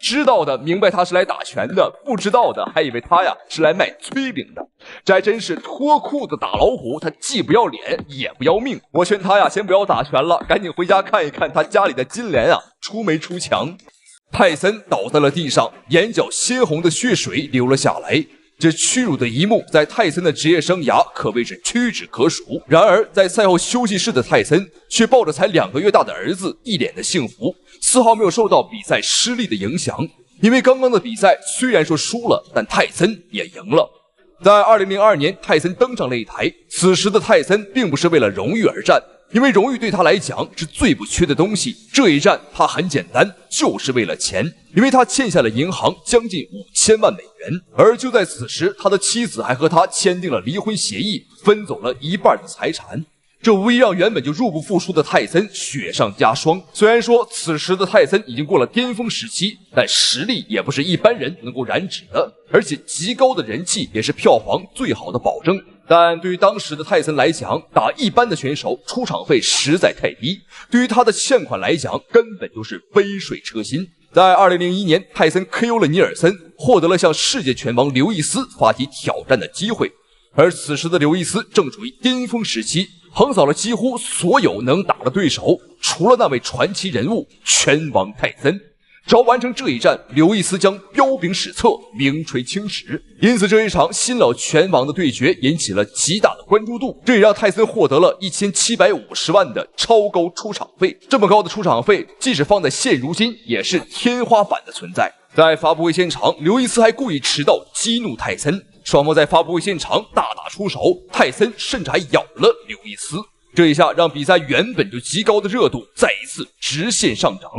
知道的明白他是来打拳的，不知道的还以为他呀是来卖炊饼的。这还真是脱裤子打老虎，他既不要脸也不要命。我劝他呀先不要打拳了，赶紧回家看一看他家里的金莲啊出没出墙。泰森倒在了地上，眼角鲜红的血水流了下来。这屈辱的一幕在泰森的职业生涯可谓是屈指可数。然而在赛后休息室的泰森却抱着才2个月大的儿子，一脸的幸福，丝毫没有受到比赛失利的影响。因为刚刚的比赛虽然说输了，但泰森也赢了。在2002年，泰森登上擂台，此时的泰森并不是为了荣誉而战，因为荣誉对他来讲是最不缺的东西。这一战他很简单，就是为了钱，因为他欠下了银行将近5000万美元。而就在此时，他的妻子还和他签订了离婚协议，分走了一半的财产。这无疑让原本就入不敷出的泰森雪上加霜。虽然说此时的泰森已经过了巅峰时期，但实力也不是一般人能够染指的，而且极高的人气也是票房最好的保证。但对于当时的泰森来讲，打一般的选手出场费实在太低，对于他的欠款来讲根本就是杯水车薪。在2001年，泰森 KO 了尼尔森，获得了向世界拳王刘易斯发起挑战的机会。而此时的刘易斯正处于巅峰时期，横扫了几乎所有能打的对手，除了那位传奇人物拳王泰森。只要完成这一战，刘易斯将彪炳史册，名垂青史。因此这一场新老拳王的对决引起了极大的关注度，这也让泰森获得了1750万的超高出场费。这么高的出场费，即使放在现如今也是天花板的存在。在发布会现场，刘易斯还故意迟到激怒泰森，双方在发布会现场大打出手，泰森甚至还咬了刘易斯。这一下让比赛原本就极高的热度再一次直线上涨。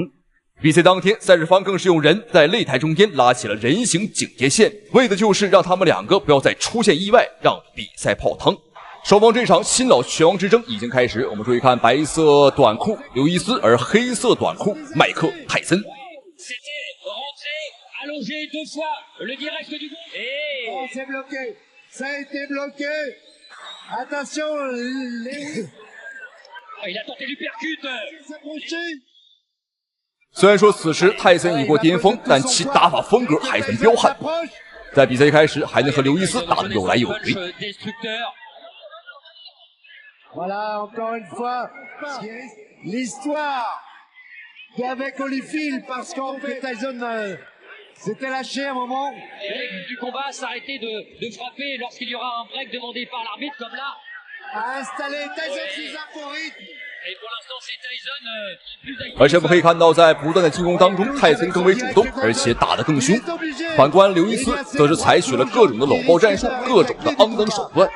比赛当天，赛事方更是用人在擂台中间拉起了人形警戒线，为的就是让他们两个不要再出现意外，让比赛泡汤。双方这场新老拳王之争已经开始，我们注意看白色短裤刘易斯，而黑色短裤麦克泰森。Allongé 2 fois le direct du groupe et oh, c'est bloqué, ça a été bloqué. Attention, il a tenté du percute. 虽然说此时泰森已过巅峰，但其打法风格还算彪悍，在比赛一开始还能和刘易斯打得有来有回。Voilà, encore une fois, l'histoire qu'avec Holyfield, parce qu'en fait Tyson s'était lâché un moment. Et du combat s'arrêter de frapper lorsqu'il y aura un break demandé par l'arbitre, comme là. A installé Tyson sous un faux rythme. 而且我们可以看到，在不断的进攻当中，泰森更为主动，而且打得更凶。反观刘易斯，则是采取了各种的搂抱战术，各种的肮脏手段。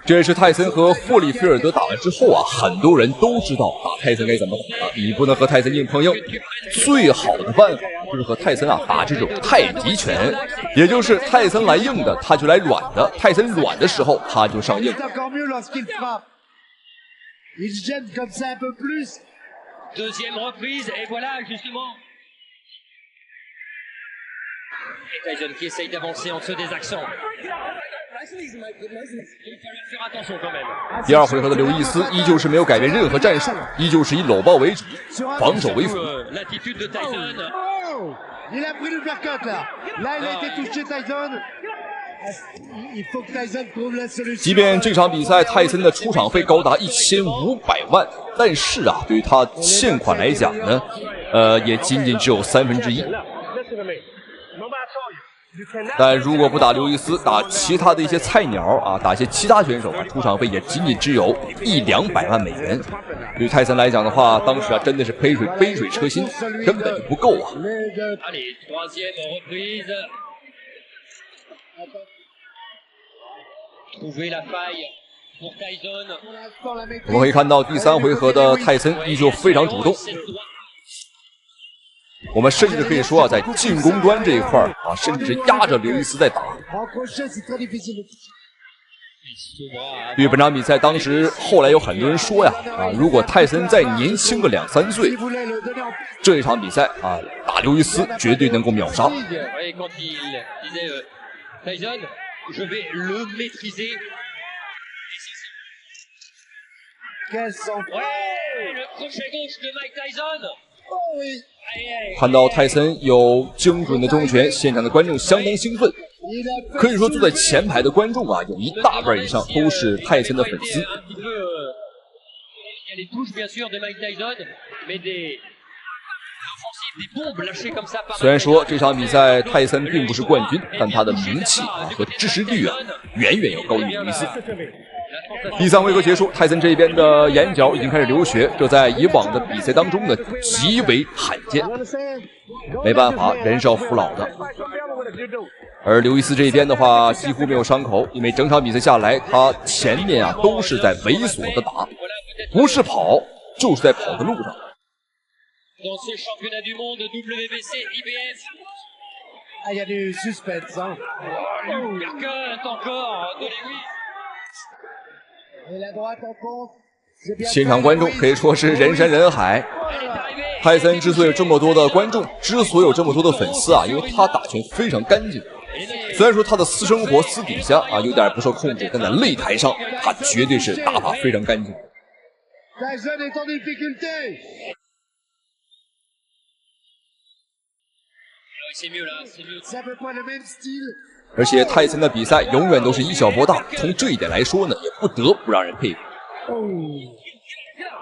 这也是泰森和霍利菲尔德打完之后啊，很多人都知道打泰森该怎么打了。你不能和泰森硬碰硬，最好的办法就是和泰森啊打这种太极拳，也就是泰森来硬的，他就来软的；泰森软的时候，他就上硬。Il gêne comme ça un peu plus. Deuxième reprise, et voilà justement. Et Tyson qui essaye d'avancer en dessous des accents. Il va falloir faire attention quand même. 第二回合的刘易斯依旧是没有改变任何战术，依旧是以搂抱为主，防守为辅。L'attitude de Tyson. Oh, il a pris le percut là. Là, il a été touché Tyson. 即便这场比赛泰森的出场费高达1500万，但是啊，对于他欠款来讲呢，也仅仅只有1/3。但如果不打刘易斯，打其他的一些菜鸟啊，打一些其他选手啊，出场费也仅仅只有100-200万美元。对于泰森来讲的话，当时啊真的是杯水车薪，根本就不够啊。我们可以看到第3回合的泰森依旧非常主动，我们甚至可以说啊，在进攻端这一块啊，甚至是压着刘易斯在打。对于本场比赛，当时后来有很多人说呀，如果泰森再年轻个2-3岁，这一场比赛啊，打刘易斯绝对能够秒杀。Je vais le maîtriser. Quel sang. Ouais, le crochet gauche de Mike Tyson. Oh oui. 看到泰森有精准的重拳，现场的观众相当兴奋。可以说，坐在前排的观众啊，有一大半以上都是泰森的粉丝。虽然说这场比赛泰森并不是冠军，但他的名气和支持率啊，远远要高于刘易斯。第3回合结束，泰森这边的眼角已经开始流血，这在以往的比赛当中呢极为罕见。没办法，人是要服老的。而刘易斯这边的话几乎没有伤口，因为整场比赛下来，他前面啊都是在猥琐的打，不是跑就是在跑的路上。Ah, il y a du suspense, hein. Et la droite en compte. 现场观众可以说是人山人海。泰森之所以有这么多的观众，之所以有这么多的粉丝啊，因为他打拳非常干净。虽然说他的私生活私底下啊有点不受控制，但在擂台上他绝对是打法非常干净。Tyson est en difficulté. 而且泰森的比赛永远都是以小博大，从这一点来说呢，也不得不让人佩服。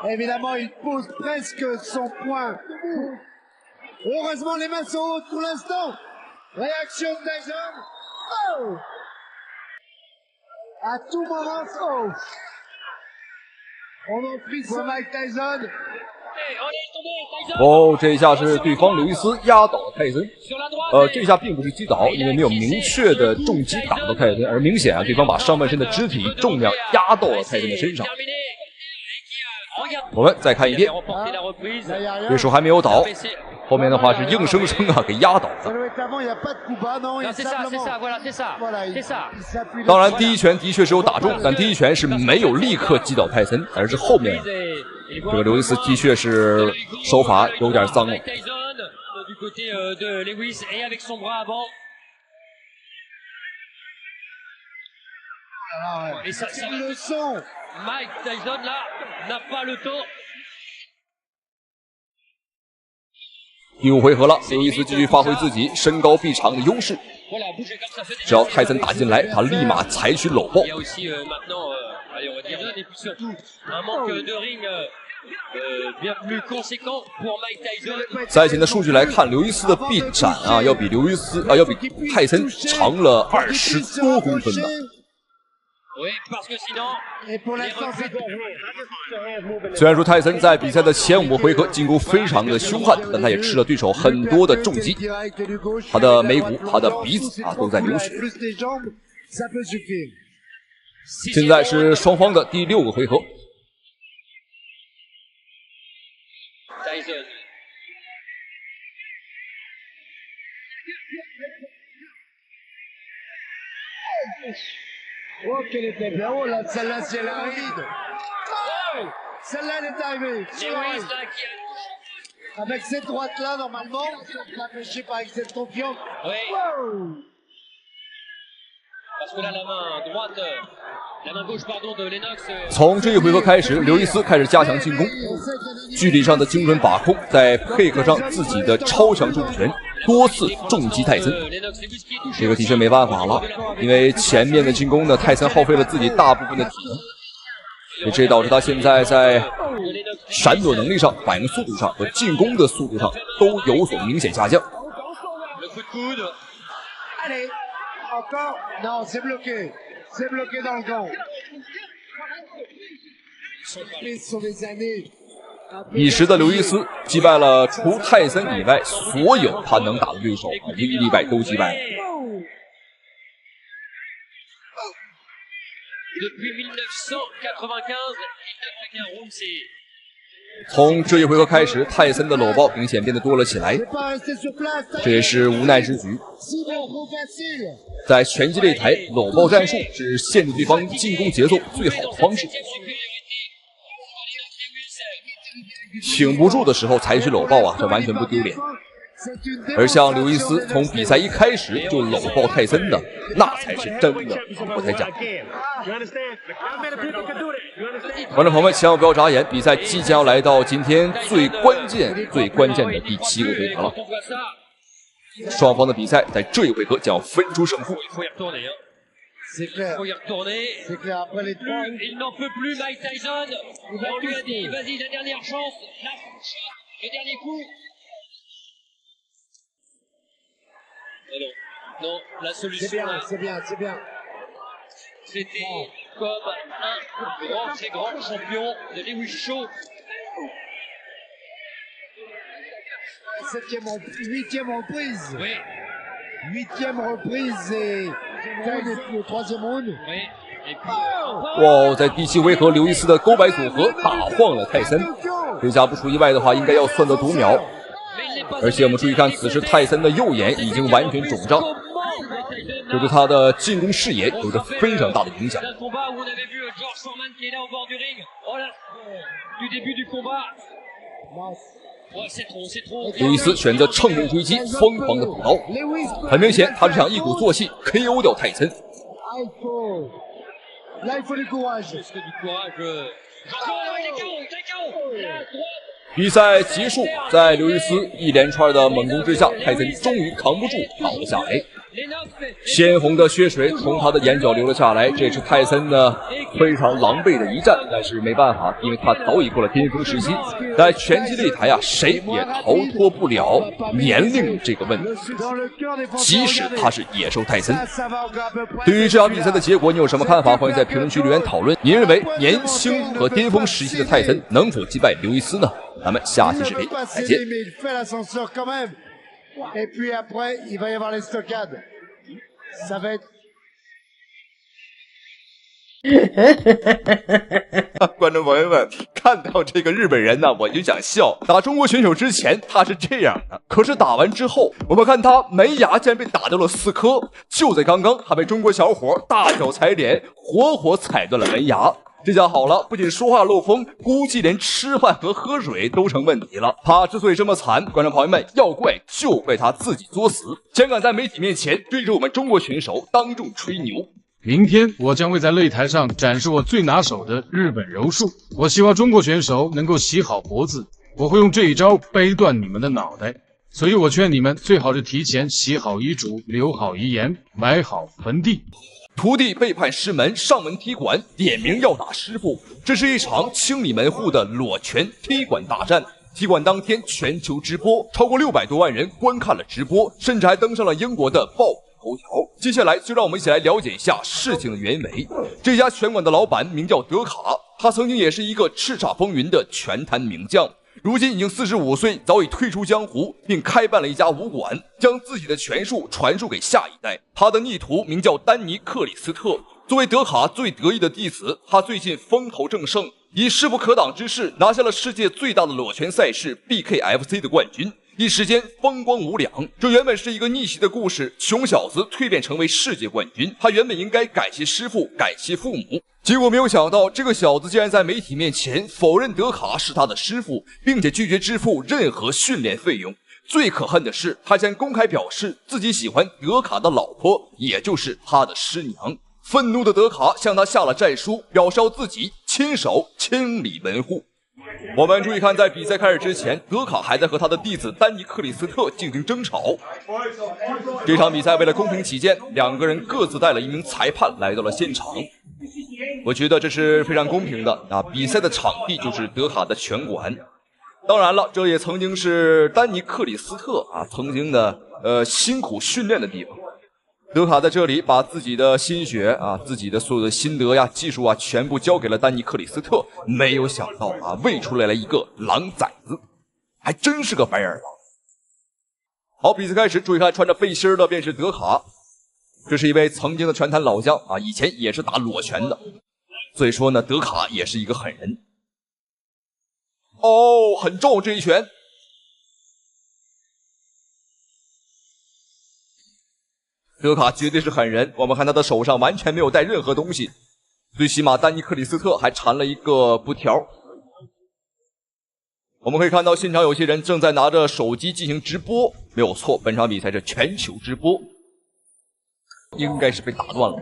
Évidemment, il pose presque son point. Heureusement, les mains sont hautes pour l'instant. Réaction de Tyson. Oh! À tout moment, oh! On en prie pour Mike Tyson. 哦，这一下是对方刘易斯压倒了泰森。这一下并不是击倒，因为没有明确的重击打到泰森，而明显啊，对方把上半身的肢体重量压到了泰森的身上。我们再看一遍，对手还没有倒，后面的话是硬生生啊给压倒了。当然，第一拳的确是有打中，但第一拳是没有立刻击倒泰森，而是后面这个刘易斯的确是手法有点脏了。Mike Tyson là n'a pas le temps。第5回合了，刘易斯继续发挥自己身高臂长的优势。只要泰森打进来，他立马采取搂抱。赛前的数据来看，刘易斯的臂展啊，要比泰森长了20多公分呢。虽然说泰森在比赛的前5个回合进攻非常的凶悍，但他也吃了对手很多的重击，他的眉骨、他的鼻子啊都在流血。现在是双方的第6个回合。Oh, qu'elle était bien haut, là, celle-là, si elle arrive. Oh, celle-là, elle est arrivée. Avec cette droite-là, normalement, on va pêcher par excès de confiance. Oui. Wow. Parce que là, la main gauche, pardon, de Lennox. 从这一回合开始，刘易斯开始加强进攻，距离上的精准把控，再配合上自己的超强重拳，多次重击泰森。这个的确没办法了，因为前面的进攻呢，泰森耗费了自己大部分的体能，这导致他现在在闪躲能力上、反应速度上和进攻的速度上都有所明显下降。Allez, encore. Non, c'est bloqué. C'est bloqué dans le gant. Sur des années. 一时的刘易斯击败了除泰森以外所有他能打的对手，一个例外都击败了。从这一回合开始，泰森的搂抱明显变得多了起来，这也是无奈之举。在拳击擂台，搂抱战术是限制对方进攻节奏最好的方式。挺不住的时候采取搂抱啊，这完全不丢脸。而像刘易斯从比赛一开始就搂抱泰森的，那才是真的不太假。观众朋友们，千万不要眨眼，比赛即将要来到今天最关键的第7个回合了。双方的比赛在这一回合将要分出胜负。C'est clair. Faut y retourner. C'est clair. Après les trois. Il n'en peut plus, Mike Tyson. On lui a dit, vas-y, la dernière chance, le dernier coup. Non, la solution là, C'est bien. c'était comme un très grand champion de Lewis Shaw. 8e reprise. Oui. 8e reprise et le 3e round. Oui. Et puis, 哇，在第7回合，刘易斯的勾摆组合打晃了泰森，这下不出意外的话，应该要算作读秒。而且我们注意看，此时泰森的右眼已经完全肿胀，这对他的进攻视野有着非常大的影响。刘易斯选择乘胜追击，疯狂的补刀，很明显，他是想一鼓作气 KO 掉泰森。Là, il faut du courage. 比赛结束，在刘易斯一连串的猛攻之下，泰森终于扛不住倒了下来。鲜红的血水从他的眼角流了下来，这是泰森呢非常狼狈的一战，但是没办法，因为他早已过了巅峰时期，在拳击擂台啊，谁也逃脱不了年龄这个问题，即使他是野兽泰森。对于这场比赛的结果，你有什么看法？欢迎在评论区留言讨论。您认为年轻和巅峰时期的泰森能否击败刘易斯呢？咱们下期视频再见。Et puis après, il va y avoir les stockades. Ça va être... 观众朋友们，看到这个日本人呢，我就想笑。打中国选手之前他是这样的，可是打完之后，我们看他门牙竟然被打掉了4颗。就在刚刚，还被中国小伙大脚踩脸，活活踩断了门牙。这下好了，不仅说话漏风，估计连吃饭和喝水都成问题了。他之所以这么惨，观众朋友们要怪就怪他自己作死，竟敢在媒体面前对着我们中国选手当众吹牛。明天我将会在擂台上展示我最拿手的日本柔术。我希望中国选手能够洗好脖子，我会用这一招掰断你们的脑袋。所以我劝你们最好是提前洗好遗嘱，留好遗言，埋好坟地。徒弟背叛师门，上门踢馆，点名要打师傅。这是一场清理门户的裸拳踢馆大战。踢馆当天全球直播，超过600多万人观看了直播，甚至还登上了英国的报头条。接下来就让我们一起来了解一下事情的原委。这家拳馆的老板名叫德卡，他曾经也是一个叱咤风云的拳坛名将。如今已经45岁，早已退出江湖，并开办了一家武馆，将自己的拳术传授给下一代。他的逆徒名叫丹尼·克里斯特，作为德卡最得意的弟子，他最近风头正盛，以势不可挡之势拿下了世界最大的裸拳赛事 BKFC 的冠军，一时间风光无两。这原本是一个逆袭的故事，穷小子蜕变成为世界冠军，他原本应该感谢师父，感谢父母。结果没有想到，这个小子竟然在媒体面前否认德卡是他的师傅，并且拒绝支付任何训练费用。最可恨的是，他竟然公开表示自己喜欢德卡的老婆，也就是他的师娘。愤怒的德卡向他下了战书，表示要自己亲手清理门户。我们注意看，在比赛开始之前，德卡还在和他的弟子丹尼·克里斯特进行争吵。这场比赛为了公平起见，两个人各自带了一名裁判来到了现场。我觉得这是非常公平的啊！比赛的场地就是德卡的拳馆，当然了，这也曾经是丹尼·克里斯特曾经的辛苦训练的地方。德卡在这里把自己的心血自己的所有的心得技术全部交给了丹尼·克里斯特，没有想到喂出来了一个狼崽子，还真是个白眼狼。好，比赛开始，注意看，穿着背心的便是德卡，这是一位曾经的拳坛老将以前也是打裸拳的，所以说呢，德卡也是一个狠人。哦，很重这一拳。德卡绝对是狠人，我们看他的手上完全没有带任何东西，最起码丹尼·克里斯特还缠了一个布条。我们可以看到现场有些人正在拿着手机进行直播，没有错，本场比赛是全球直播，应该是被打断了。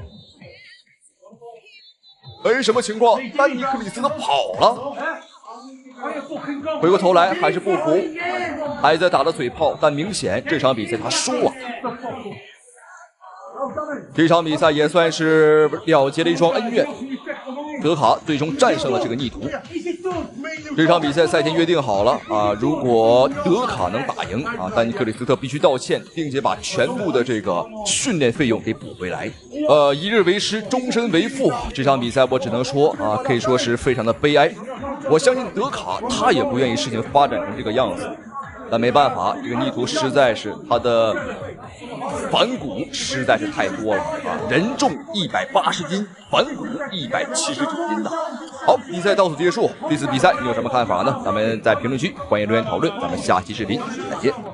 哎，什么情况？丹尼克里斯特跑了，回过头来还是不服，还在打着嘴炮，但明显这场比赛他输了。这场比赛也算是了结了一桩恩怨，德卡最终战胜了这个逆徒。这场比赛赛前约定好了啊，如果德卡能打赢啊，丹尼克里斯特必须道歉，并且把全部的这个训练费用给补回来。一日为师，终身为父。这场比赛我只能说啊，可以说是非常的悲哀。我相信德卡他也不愿意事情发展成这个样子，但没办法，这个逆徒实在是他的反骨实在是太多了啊！人重180斤，反骨179斤呐。好，比赛到此结束。这次比赛你有什么看法呢？咱们在评论区欢迎留言讨论。咱们下期视频再见。